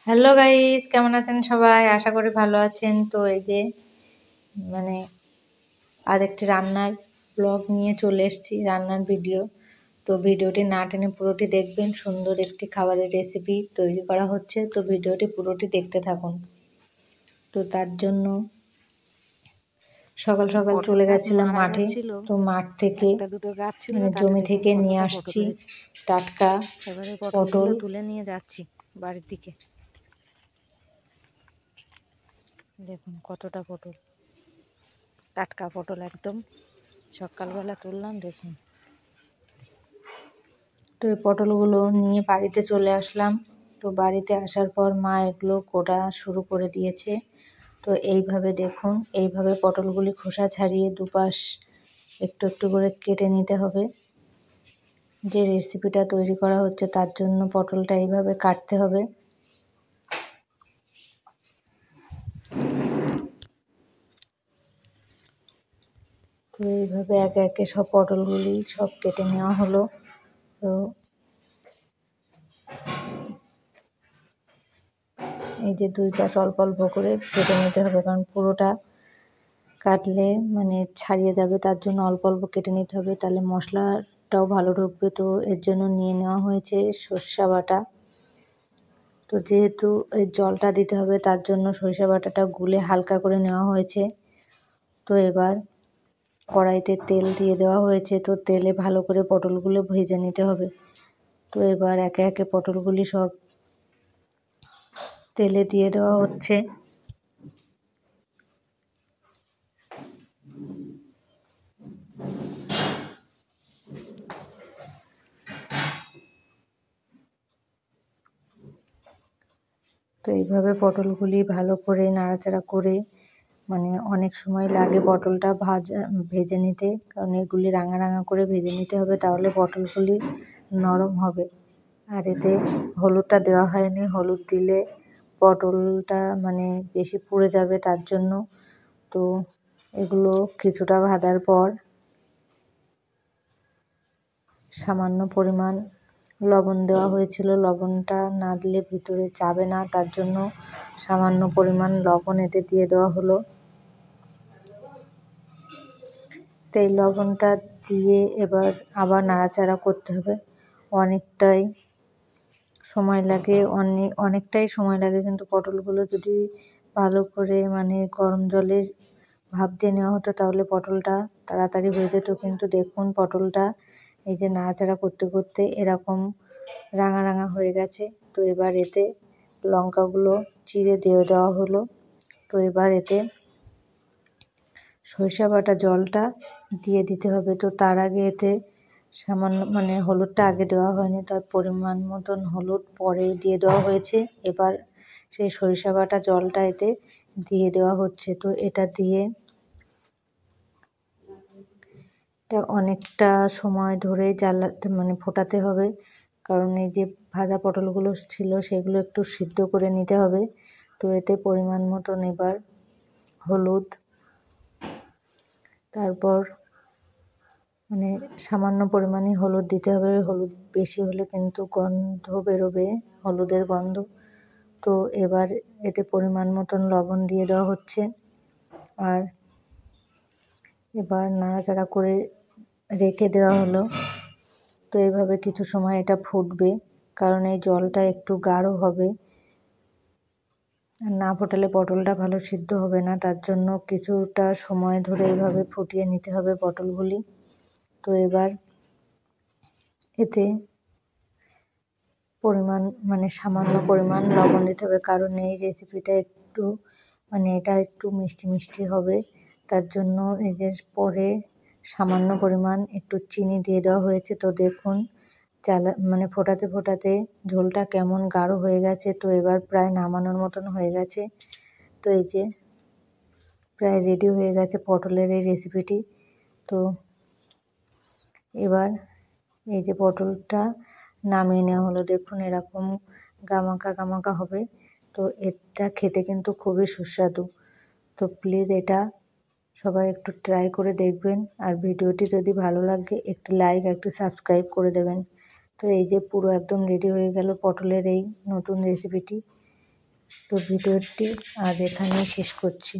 Hello guys, কেমন আছেন সবাই? আশা করি ভালো আছেন। তো এই যে মানে আরেকটি রান্নার ব্লগ নিয়ে চলে এসেছি, রান্নার ভিডিও। তো ভিডিওটি না টেনে পুরোটি দেখবেন। সুন্দর একটি খাবারের রেসিপি তৈরি করা হচ্ছে, তো ভিডিওটি পুরোটি দেখতে থাকুন। তো তার জন্য সকাল সকাল চলে গেছিলাম মাঠে। তো মাঠ থেকে জমি থেকে নিয়ে আসছি টাটকা পটল। তুলে নিয়ে যাচ্ছি বাড়ির দিকে। দেখুন কতটা পটল, টাটকা পটল একদম সকালবেলা তুললাম। দেখুন, তো এই পটলগুলো নিয়ে বাড়িতে চলে আসলাম। তো বাড়িতে আসার পর মা এগুলো কোটা শুরু করে দিয়েছে। তো এইভাবে দেখুন, এইভাবে পটলগুলি খোসা ছাড়িয়ে দুপাশ একটু একটু করে কেটে নিতে হবে। যে রেসিপিটা তৈরি করা হচ্ছে তার জন্য পটলটা এইভাবে কাটতে হবে। তো এইভাবে একে একে সব পটলগুলি সব কেটে নেওয়া হলো। তো এই যে দুই পাশ অল্প অল্প করে কেটে নিতে হবে, কারণ পুরোটা কাটলে ছাড়িয়ে যাবে, তার জন্য অল্প অল্প কেটে নিতে হবে, তাহলে মশলাটাও ভালো ঢুকবে। তো এর জন্য নিয়ে নেওয়া হয়েছে সর্ষে বাটা। তো যেহেতু এই জলটা দিতে হবে তার জন্য সরিষা বাটাটা গুলে হালকা করে নেওয়া হয়েছে। তো এবার কড়াইতে তেল দিয়ে দেওয়া হয়েছে। তো তেলে ভালো করে পটলগুলো ভেজে নিতে হবে। তো এবার একে একে পটলগুলি সব তেলে দিয়ে দেওয়া হচ্ছে। তো এইভাবে পটলগুলি ভালো করে নাড়াচাড়া করে অনেক সময় লাগে পটলটা ভেজে নিতে, কারণ এগুলি রাঙা রাঙা করে ভেজে নিতে হবে, তাহলে পটলগুলি নরম হবে। আর এতে হলুদটা দেওয়া হয়নি, হলুদ দিলে পটলটা বেশি পুড়ে যাবে, তার জন্য। তো এগুলো কিছুটা ভাজার পর সামান্য পরিমাণ লবণ দেওয়া হয়েছিল। লবণটা না দিলে ভিতরে যাবে না, তার জন্য সামান্য পরিমাণ লবণ এতে দিয়ে দেওয়া হলো। তো এই লবণটা দিয়ে এবার আবার নাড়াচাড়া করতে হবে। অনেকটাই সময় লাগে, কিন্তু পটলগুলো যদি ভালো করে গরম জলে ভাপ দিয়ে নেওয়া হতো তাহলে পটলটা তাড়াতাড়ি হয়ে যেত। কিন্তু দেখুন, পটলটা এই যে নাড়াচাড়া করতে করতে এরকম রাঙা রাঙা হয়ে গেছে। তো এবার এতে লঙ্কাগুলো চিড়ে দিয়ে দেওয়া হলো। তো এবার এতে সরিষা বাটা জলটা দিয়ে দিতে হবে। তো তার আগে এতে সামান্য হলুদটা আগে দেওয়া হয়নি, তার পরিমাণ মতন হলুদ পরে দিয়ে দেওয়া হয়েছে। এবার সেই সরিষা বাটা জলটা এতে দিয়ে দেওয়া হচ্ছে। তো এটা দিয়ে এটা অনেকটা সময় ধরে জ্বালাতে ফোটাতে হবে, কারণ এই যে ভাজা পটলগুলো ছিল সেগুলো একটু সিদ্ধ করে নিতে হবে। তো এতে পরিমাণ মতন এবার হলুদ, তারপর সামান্য পরিমাণে হলুদ দিতে হবে। হলুদ বেশি হলে কিন্তু গন্ধ বেরোবে, হলুদের গন্ধ। তো এবার এতে পরিমাণ মতন লবণ দিয়ে দেওয়া হচ্ছে। আর এবার নাড়াচাড়া করে রেখে দেওয়া হলো। তো এইভাবে কিছু সময় এটা ফুটবে, কারণ এই জলটা একটু গাঢ় হবে, না ফোটালে পটলটা ভালো সিদ্ধ হবে না, তার জন্য কিছুটা সময় ধরে এইভাবে ফুটিয়ে নিতে হবে পটলগুলি। তো এবার এতে পরিমাণ সামান্য পরিমাণ লবণ দিতে হবে, কারণ এই রেসিপিটা একটু এটা একটু মিষ্টি মিষ্টি হবে, তার জন্য এই যে পরে সামান্য পরিমাণ একটু চিনি দিয়ে দেওয়া হয়েছে। তো দেখুন ফোটাতে ফোটাতে ঝোলটা কেমন গাঢ় হয়ে গেছে। তো এবার প্রায় নামানোর মতন হয়ে গেছে। তো এই যে প্রায় রেডি হয়ে গেছে পটলের এই রেসিপিটি। তো এবার এই যে পটলটা নামিয়ে নেওয়া হলো, দেখুন এরকম গামাকা গামাকা হবে। তো এটা খেতে কিন্তু খুবই সুস্বাদু। তো প্লিজ এটা সবাই একটু ট্রাই করে দেখবেন, আর ভিডিওটি যদি ভালো লাগে একটি লাইক, একটি সাবস্ক্রাইব করে দেবেন। তো এই যে পুরো একদম রেডি হয়ে গেল পটলের এই নতুন রেসিপিটি। তো ভিডিওটি আজ এখানেই শেষ করছি।